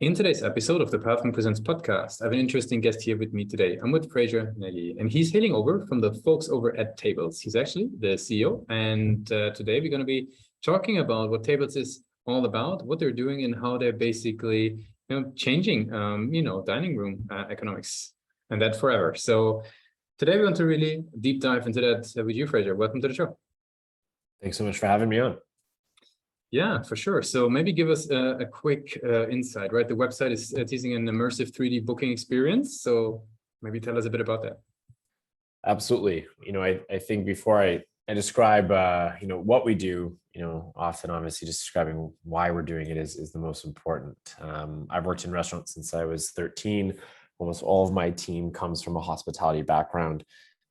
In today's episode of the Pathway Presents podcast, I have an interesting guest here with me today. I'm with Frazer, Nagy, and he's hailing over from the folks over at Tablz. He's actually the CEO, and today we're going to be talking about what Tablz is all about, what they're doing, and how they're basically changing, dining room economics, and that forever. So today we want to really deep dive into that with you, Frazer. Welcome to the show. Thanks so much for having me on. Yeah, for sure. So maybe give us a quick insight, right? The website is teasing an immersive 3D booking experience. So maybe tell us a bit about that. Absolutely. I think before I describe, what we do, often obviously just describing why we're doing it is the most important. I've worked in restaurants since I was 13. Almost all of my team comes from a hospitality background.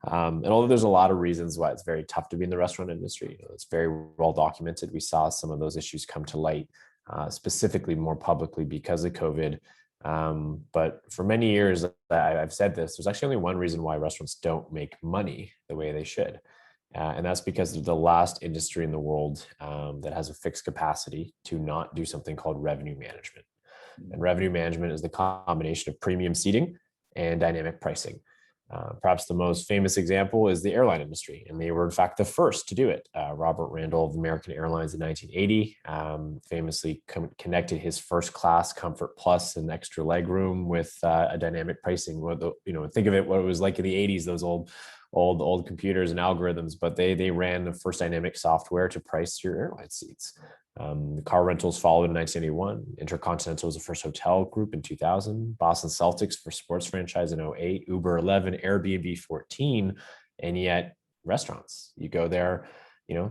And although there's a lot of reasons why it's very tough to be in the restaurant industry, it's very well documented. We saw some of those issues come to light, specifically more publicly because of COVID. But for many years, I've said this, there's actually only one reason why restaurants don't make money the way they should. And that's because they're the last industry in the world that has a fixed capacity to not do something called revenue management. And revenue management is the combination of premium seating and dynamic pricing. Perhaps the most famous example is the airline industry, and they were in fact the first to do it. Robert Randall of American Airlines in 1980 famously connected his first class Comfort Plus and extra leg room with a dynamic pricing. Think of it what it was like in the 80s, those old computers and algorithms, but they ran the first dynamic software to price your airline seats. The car rentals followed in 1981. Intercontinental was the first hotel group in 2000. Boston Celtics for sports franchise in 2008. Uber 11, Airbnb 14, and yet restaurants. You go there,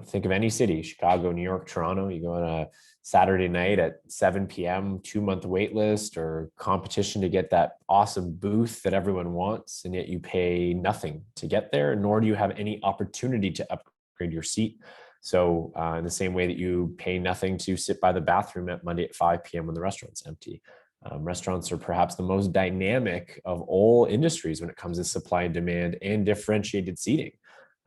think of any city, Chicago, New York, Toronto. You go on a Saturday night at 7 p.m., 2-month wait list or competition to get that awesome booth that everyone wants, and yet you pay nothing to get there, nor do you have any opportunity to upgrade your seat. So in the same way that you pay nothing to sit by the bathroom at Monday at 5 p.m. when the restaurant's empty. Restaurants are perhaps the most dynamic of all industries when it comes to supply and demand and differentiated seating.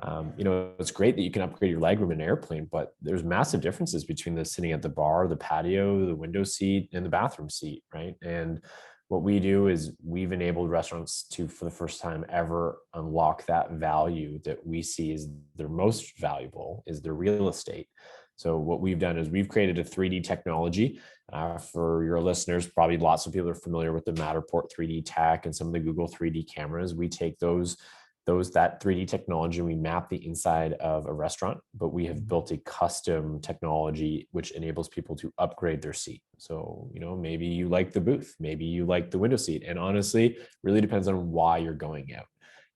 It's great that you can upgrade your legroom in an airplane, but there's massive differences between the sitting at the bar, the patio, the window seat, and the bathroom seat, right? And what we do is we've enabled restaurants to, for the first time ever, unlock that value that we see as their most valuable, is their real estate. So what we've done is we've created a 3D technology. For your listeners, probably lots of people are familiar with the Matterport 3D tech and some of the Google 3D cameras. We take that 3D technology, we map the inside of a restaurant, but we have built a custom technology which enables people to upgrade their seat. So, maybe you like the booth, maybe you like the window seat. And honestly, really depends on why you're going out.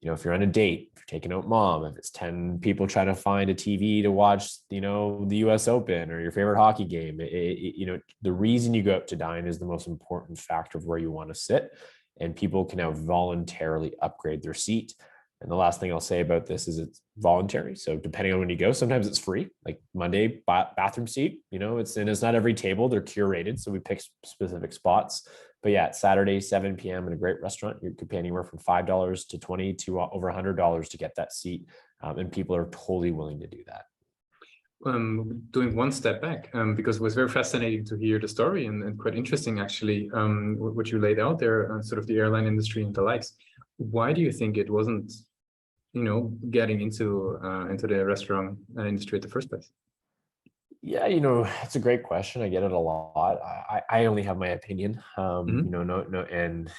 If you're on a date, if you're taking out mom, if it's 10 people trying to find a TV to watch, the US Open or your favorite hockey game, the reason you go out to dine is the most important factor of where you want to sit. And people can now voluntarily upgrade their seat. And the last thing I'll say about this is it's voluntary. So depending on when you go, sometimes it's free, like Monday bathroom seat, it's not every table, they're curated. So we pick specific spots, but yeah, Saturday, 7 p.m. in a great restaurant, you could pay anywhere from $5 to $20 to over $100 to get that seat. And people are totally willing to do that. Doing one step back, because it was very fascinating to hear the story and quite interesting actually, what you laid out there on sort of the airline industry and the likes. Why do you think it wasn't getting into the restaurant industry at the first place? Yeah, it's a great question. I get it a lot. I only have my opinion. No, and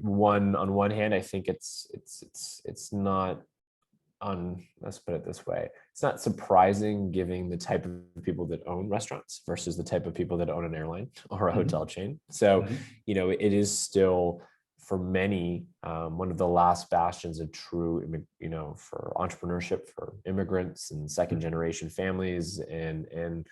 on one hand, I think it's not let's put it this way. It's not surprising given the type of people that own restaurants versus the type of people that own an airline or a hotel chain. So, it is still, for many, one of the last bastions of true, for entrepreneurship, for immigrants and second generation families, and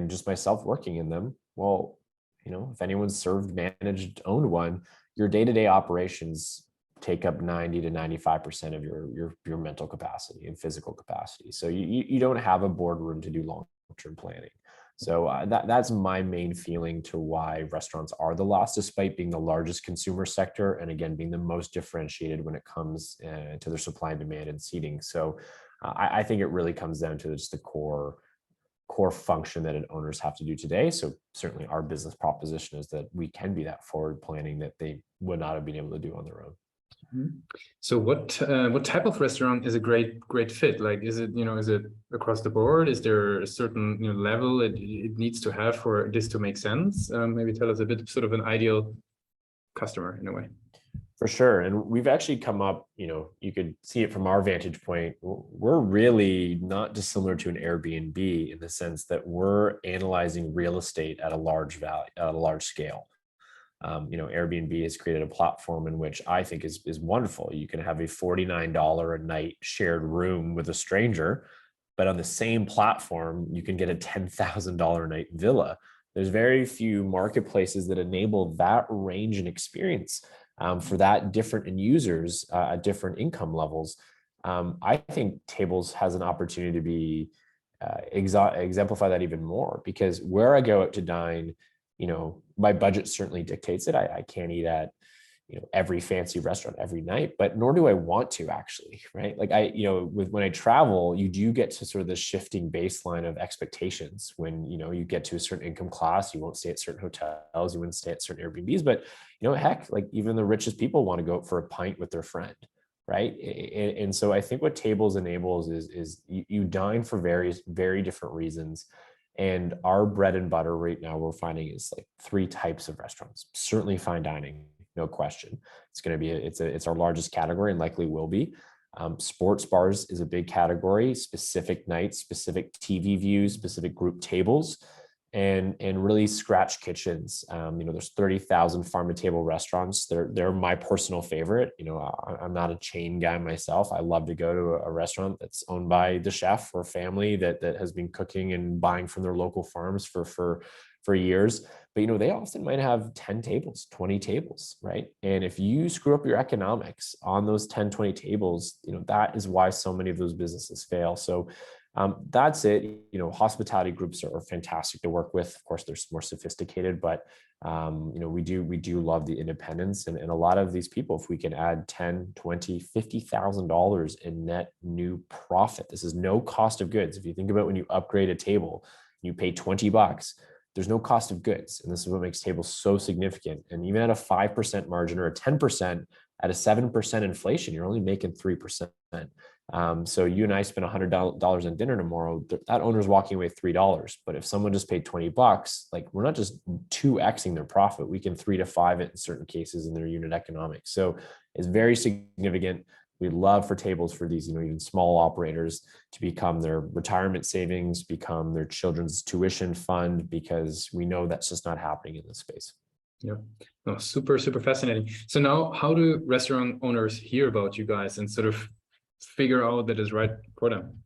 just myself working in them. Well, if anyone's served, managed, owned one, your day-to-day operations take up 90 to 95% of your mental capacity and physical capacity. So you don't have a boardroom to do long-term planning. So that's my main feeling to why restaurants are the last, despite being the largest consumer sector, and again, being the most differentiated when it comes to their supply and demand and seating. So I think it really comes down to just the core core function that owners have to do today. So certainly our business proposition is that we can be that forward planning that they would not have been able to do on their own. So what type of restaurant is a great fit? Like, is it, is it across the board? Is there a certain, level it needs to have for this to make sense? Maybe tell us a bit sort of an ideal customer in a way. For sure. And we've actually come up, you could see it from our vantage point. We're really not dissimilar to an Airbnb in the sense that we're analyzing real estate at a large value, at a large scale. Airbnb has created a platform in which I think is wonderful. You can have a $49 a night shared room with a stranger, but on the same platform, you can get a $10,000 a night villa. There's very few marketplaces that enable that range and experience for that different end users at different income levels. I think Tablz has an opportunity to be exemplify that even more, because where I go out to dine, my budget certainly dictates it. I can't eat at, every fancy restaurant every night, but nor do I want to actually, right? Like when I travel, you do get to sort of the shifting baseline of expectations. When, you get to a certain income class, you won't stay at certain hotels, you wouldn't stay at certain Airbnbs, but heck, like even the richest people want to go out for a pint with their friend, right? And so I think what Tablz enables is you dine for very different reasons. And our bread and butter right now we're finding is like 3 types of restaurants. Certainly fine dining, no question. It's going to be it's our largest category and likely will be. Sports bars is a big category, specific nights, specific TV views, specific group tables, and really scratch kitchens. There's 30,000 farm to table restaurants. They're my personal favorite. I'm not a chain guy myself. I love to go to a restaurant that's owned by the chef or family that has been cooking and buying from their local farms for years. But they often might have 10 tables, 20 tables, right? And if you screw up your economics on those 10, 20 tables, that is why so many of those businesses fail. So that's it. Hospitality groups are fantastic to work with. Of course, they're more sophisticated, but we do love the independence, and a lot of these people, if we can add 10, 20, $50,000 in net new profit, this is no cost of goods. If you think about when you upgrade a table, you pay $20, there's no cost of goods. And this is what makes Tablz so significant. And even at a 5% margin or a 10% at a 7% inflation, you're only making 3%. So you and I spend $100 on dinner tomorrow, that owner's walking away with $3. But if someone just paid $20, like we're not just 2xing their profit, we can 3 to 5 it in certain cases in their unit economics. So it's very significant. We'd love for Tablz for these, even small operators to become their retirement savings, become their children's tuition fund, because we know that's just not happening in this space. Yeah, no, super fascinating. So now, how do restaurant owners hear about you guys and sort of figure out that is right for them?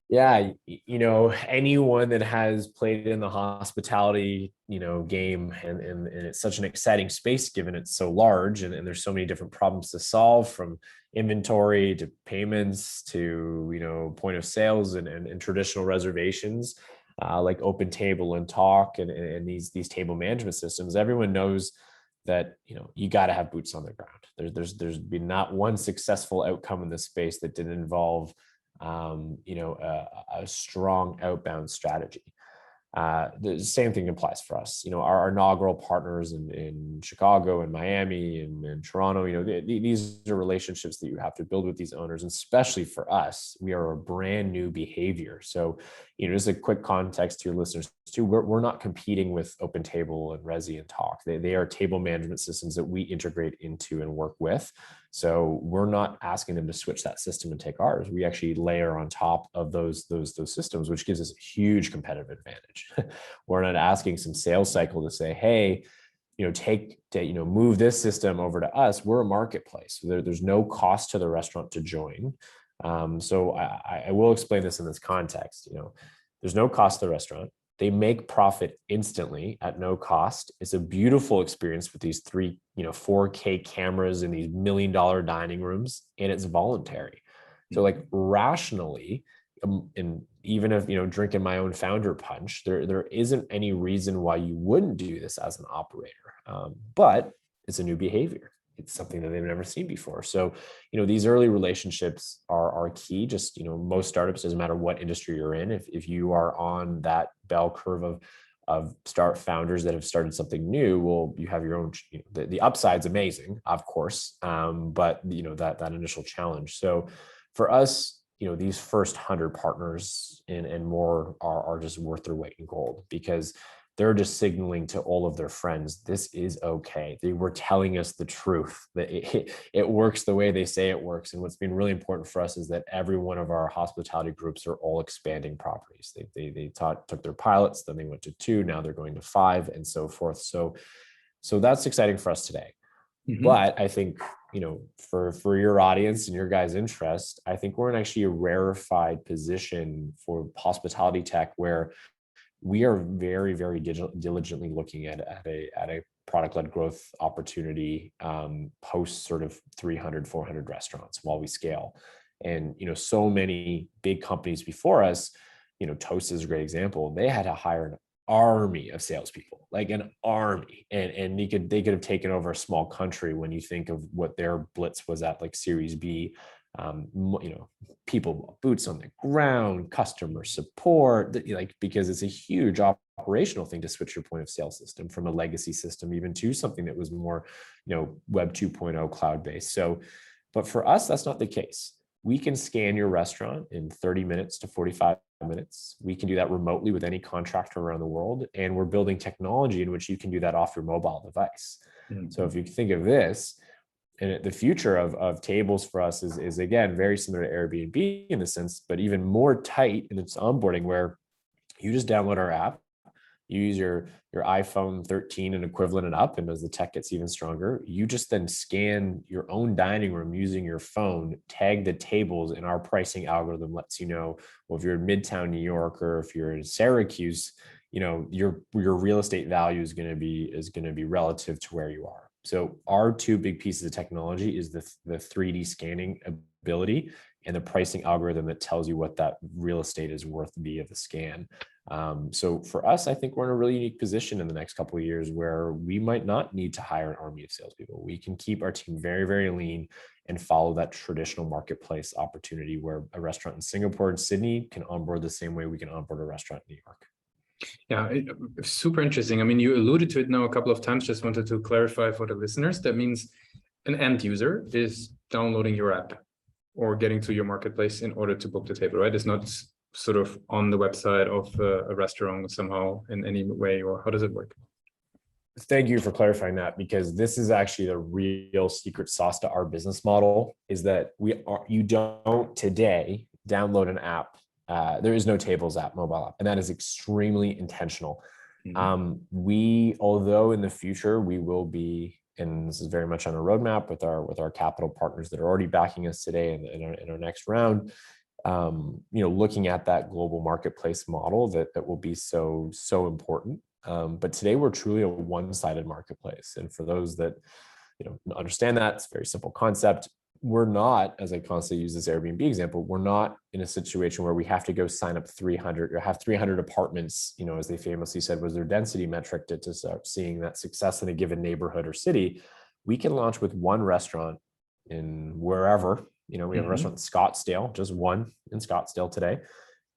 Yeah, anyone that has played in the hospitality, game, and it's such an exciting space given it's so large and there's so many different problems to solve, from inventory to payments to, point of sales and traditional reservations, like Open Table and Talk and these table management systems. Everyone knows that, you got to have boots on the ground. There's been not one successful outcome in this space that didn't involve a strong outbound strategy. The same thing applies for us. Our inaugural partners in Chicago and Miami and Toronto, these are relationships that you have to build with these owners. And especially for us, we are a brand new behavior. So, just a quick context to your listeners too, we're not competing with Open Table and Resi and Talk. They are table management systems that we integrate into and work with. So we're not asking them to switch that system and take ours. We actually layer on top of those systems, which gives us a huge competitive advantage. We're not asking some sales cycle to say, hey, move this system over to us. We're a marketplace. There's no cost to the restaurant to join. So I will explain this in this context. There's no cost to the restaurant. They make profit instantly at no cost. It's a beautiful experience with these 4K cameras in these $1 million dining rooms, and it's voluntary. So like rationally, and even if, drinking my own founder punch, there isn't any reason why you wouldn't do this as an operator. But it's a new behavior. it's something that they've never seen before. So, these early relationships are key. Just, most startups, doesn't matter what industry you're in, if you are on that bell curve of start founders that have started something new, well, you have your own, the upside's amazing, of course. But that initial challenge. So for us, these first 100 partners and more are just worth their weight in gold, because they're just signaling to all of their friends, this is okay. They were telling us the truth, that it works the way they say it works. And what's been really important for us is that every one of our hospitality groups are all expanding properties. They took their pilots, then they went to 2, now they're going to 5, and so forth. So that's exciting for us today. Mm-hmm. But I think, for your audience and your guys' interest, I think we're in actually a rarefied position for hospitality tech, where we are very, very diligently looking at a product-led growth opportunity post sort of 300, 400 restaurants while we scale. And, so many big companies before us, Toast is a great example. They had to hire an army of salespeople, like an army. And they could have taken over a small country when you think of what their blitz was at, like Series B. People, boots on the ground, customer support, because it's a huge operational thing to switch your point of sale system from a legacy system even to something that was more, Web 2.0 cloud-based. So, but for us, that's not the case. We can scan your restaurant in 30 minutes to 45 minutes. We can do that remotely with any contractor around the world. And we're building technology in which you can do that off your mobile device. Mm-hmm. So if you think of this, and the future of Tablz for us is again, very similar to Airbnb in the sense, but even more tight in its onboarding, where you just download our app, you use your iPhone 13 and equivalent and up, and as the tech gets even stronger, you just then scan your own dining room using your phone, tag the tables, and our pricing algorithm lets you know, well, if you're in Midtown New York or if you're in Syracuse, your real estate value is going to be relative to where you are. So our 2 big pieces of technology is the 3D scanning ability and the pricing algorithm that tells you what that real estate is worth via the scan. So for us, I think we're in a really unique position in the next couple of years where we might not need to hire an army of salespeople. We can keep our team very, very lean and follow that traditional marketplace opportunity where a restaurant in Singapore and Sydney can onboard the same way we can onboard a restaurant in New York. Yeah, super interesting. I mean, you alluded to it now a couple of times, just wanted to clarify for the listeners. That means an end user is downloading your app or getting to your marketplace in order to book the table, right? It's not sort of on the website of a restaurant somehow in any way, or how does it work? Thank you for clarifying that, because this is actually the real secret sauce to our business model, is that you don't today download an app. There is no Tablz app, mobile app, and that is extremely intentional. Mm-hmm. Although in the future we will be, and this is very much on a roadmap with our capital partners that are already backing us today in our next round, looking at that global marketplace model that will be so important. But today we're truly a one-sided marketplace, and for those that understand that, it's a very simple concept. We're not, as I constantly use this Airbnb example, we're not in a situation where we have to go sign up 300 or have 300 apartments, as they famously said was their density metric to start seeing that success in a given neighborhood or city. We can launch with one restaurant in wherever, we have a restaurant in Scottsdale, just one in Scottsdale today.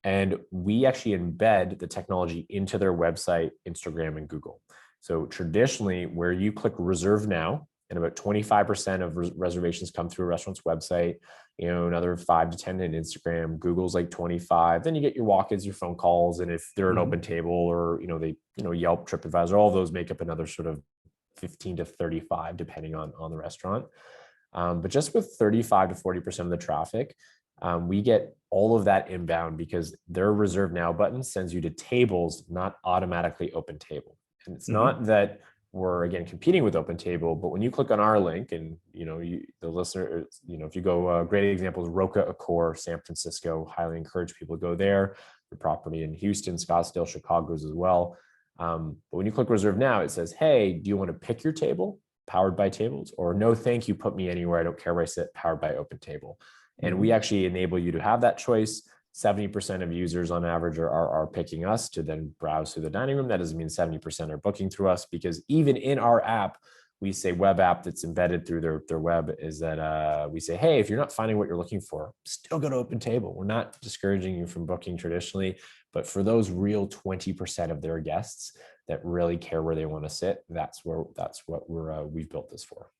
And we actually embed the technology into their website, Instagram, and Google. So traditionally, where you click reserve now, and about 25% of reservations come through a restaurant's website, another 5 to 10 in Instagram, Google's like 25. Then you get your walk-ins, your phone calls, and if they're an open table or, Yelp, TripAdvisor, all those make up another sort of 15 to 35, depending on the restaurant. But just with 35 to 40% of the traffic, we get all of that inbound because their reserve now button sends you to Tablz, not automatically open table. And it's not that we're again competing with open table, but when you click on our link and the listener, if you go, great examples, Roca Accor, San Francisco, highly encourage people to go there. The property in Houston, Scottsdale, Chicago's as well. But when you click reserve now, it says, hey, do you want to pick your table powered by Tablz, or no, thank you, put me anywhere, I don't care where I sit, powered by open table. And we actually enable you to have that choice. 70% of users on average are picking us to then browse through the dining room. That doesn't mean 70% are booking through us, because even in our app, we say web app that's embedded through their web is that we say, hey, if you're not finding what you're looking for, still go to Open Table. We're not discouraging you from booking traditionally, but for those real 20% of their guests that really care where they want to sit, that's what we've built this for.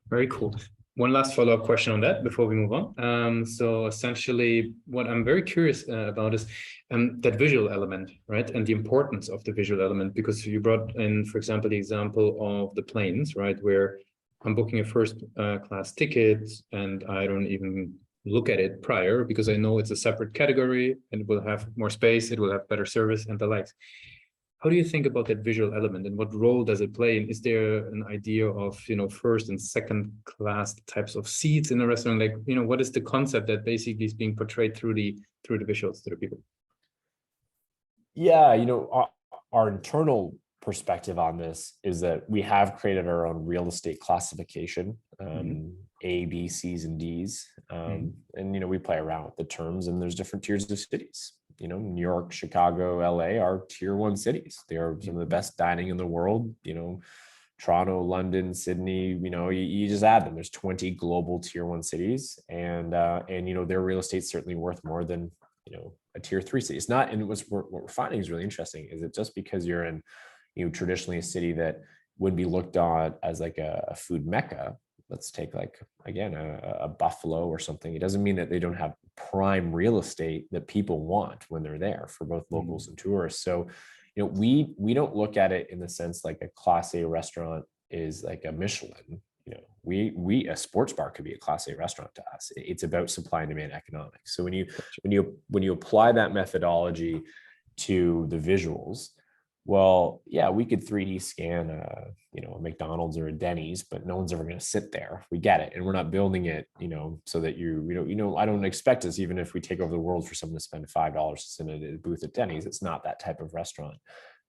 Very cool. One last follow-up question on that before we move on. So essentially, what I'm very curious about is that visual element, right? And the importance of the visual element, because you brought in, for example, the example of the planes, right? Where I'm booking a first class ticket and I don't even look at it prior because I know it's a separate category and it will have more space, it will have better service and the likes. How do you think about that visual element and what role does it play? And is there an idea of, first and second class types of seats in a restaurant? Like, what is the concept that basically is being portrayed through the visuals to the people? Yeah, our internal perspective on this is that we have created our own real estate classification, A, B, C's, and D's. And, we play around with the terms, and there's different tiers of cities. New York, Chicago, LA are tier 1 cities. They are some of the best dining in the world. Toronto, London, Sydney, you just add them. There's 20 global tier 1 cities, and their real estate's certainly worth more than, a tier 3 city. It's not, and what we're finding is really interesting is that just because you're in, traditionally a city that would be looked on as like a food mecca, let's take like, again, a Buffalo or something. It doesn't mean that they don't have prime real estate that people want when they're there for both locals and tourists. So, we don't look at it in the sense like a Class A restaurant is like a Michelin. A sports bar could be a Class A restaurant to us. It's about supply and demand economics. So when you apply that methodology to the visuals, well, yeah, we could 3D scan a McDonald's or a Denny's, but no one's ever going to sit there. We get it. And we're not building it, so that I don't expect us, even if we take over the world, for someone to spend $5 to sit at a booth at Denny's. It's not that type of restaurant.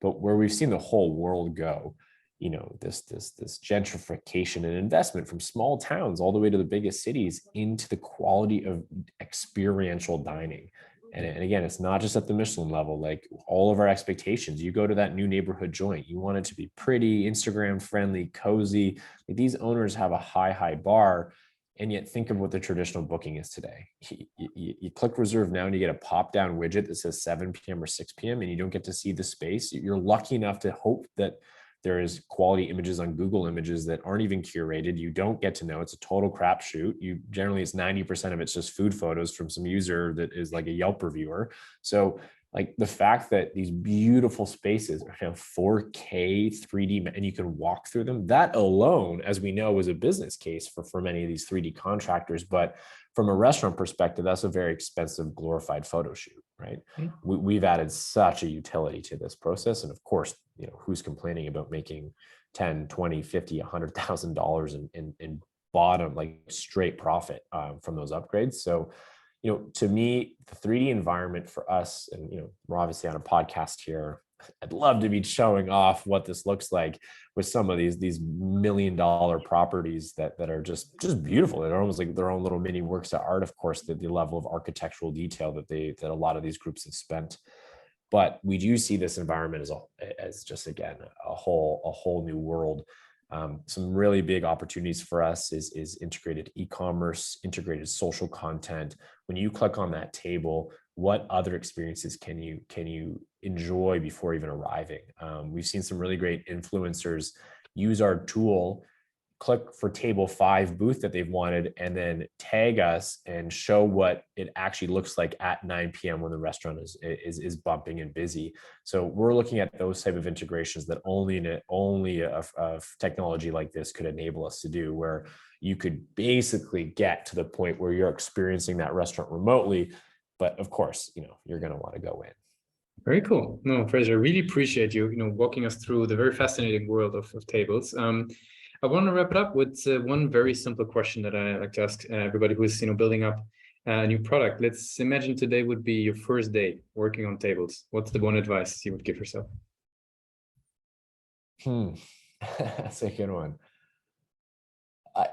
But where we've seen the whole world go, this gentrification and investment from small towns all the way to the biggest cities into the quality of experiential dining. And again, it's not just at the Michelin level, like all of our expectations. You go to that new neighborhood joint, you want it to be pretty, Instagram friendly, cozy. Like, these owners have a high bar. And yet think of what the traditional booking is today. You click reserve now and you get a pop down widget that says 7 p.m. or 6 p.m. and you don't get to see the space. You're lucky enough to hope that there is quality images on Google Images that aren't even curated. You don't get to know. It's a total crapshoot. It's 90% of it's just food photos from some user that is like a Yelp reviewer. So like the fact that these beautiful spaces have 4K 3D and you can walk through them, that alone, as we know, was a business case for many of these 3D contractors. But from a restaurant perspective, that's a very expensive glorified photo shoot, right? We've added such a utility to this process. And of course, who's complaining about making 10, 20, 50, $100,000 in bottom, like straight profit from those upgrades. So, to me, the 3D environment for us, and, we're obviously on a podcast here, I'd love to be showing off what this looks like with some of these $1 million properties that are just beautiful. They're almost like their own little mini works of art. Of course, the level of architectural detail that a lot of these groups have spent. But we do see this environment as just, again, a whole new world. Some really big opportunities for us is integrated e-commerce, integrated social content. When you click on that table, what other experiences can you enjoy before even arriving? We've seen some really great influencers use our tool, click for table 5 booth that they've wanted, and then tag us and show what it actually looks like at 9 p.m. when the restaurant is bumping and busy. So we're looking at those type of integrations that only a technology like this could enable us to do, where you could basically get to the point where you're experiencing that restaurant remotely. But of course, you're going to want to go in. Very cool. No, Frazer, I really appreciate you, walking us through the very fascinating world of Tablz. I want to wrap it up with one very simple question that I like to ask everybody who is, building up a new product. Let's imagine today would be your first day working on Tablz. What's the one advice you would give yourself? That's a good one.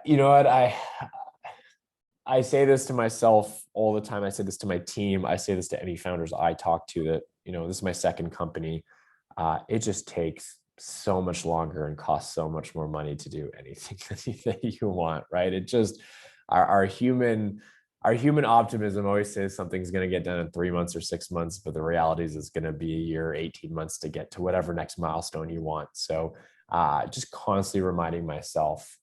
You know what? I say this to myself all the time. I say this to my team. I say this to any founders I talk to, that, this is my second company. It just takes so much longer and costs so much more money to do anything that you want, right? It just, our human optimism always says something's going to get done in 3 months or 6 months, but the reality is it's going to be a year, 18 months to get to whatever next milestone you want. So just constantly reminding myself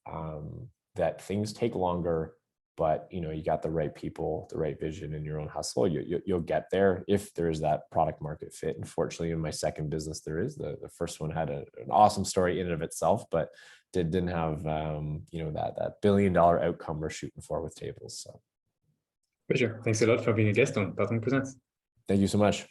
that things take longer, but you got the right people, the right vision in your own hustle, you'll get there if there's that product market fit. Unfortunately, in my second business, there is. The first one had an awesome story in and of itself, but didn't have that $1 billion outcome we're shooting for with Tablz. So Frazer, thanks a lot for being a guest on Pathfinder Presents. thank you so much.